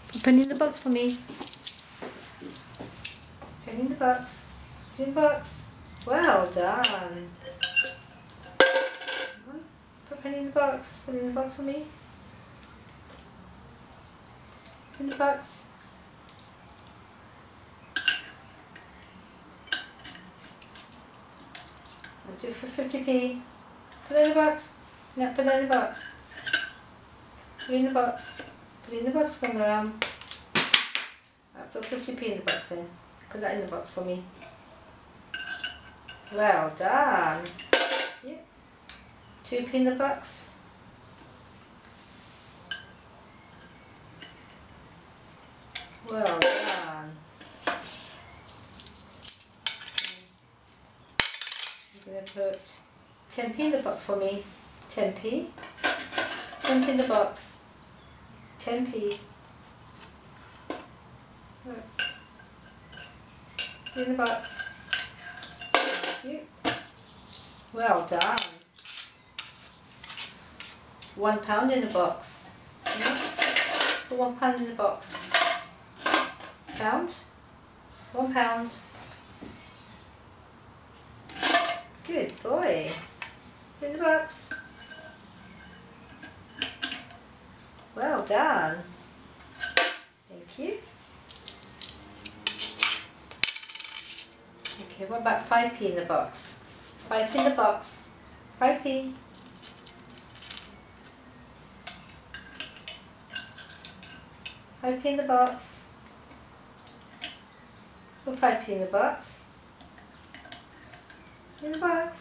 Put a penny in the box for me. Penny in the box. Put in the box. Well done. Put a penny in the box. Put it in the box for me. Put it in the box. Let's do it for 50p. Put it in the box. No, put it in the box. Put it in the box. Put it in the box on the arm. Right, put 50p in the box then. Put that in the box for me. Well done. Yeah. 2p in the box. Well done. I'm going to put 10p in the box for me. 10p. 10p in the box. 10p. Right. In the box. Thank you. Well done. £1 in the box. Yeah. Put £1 in the box. Pound. £1. Good boy. In the box. Well done. Thank you. Okay, what about 5p in the box? 5p in the box. 5p. 5p in the box. Put 5p in the box. In the box.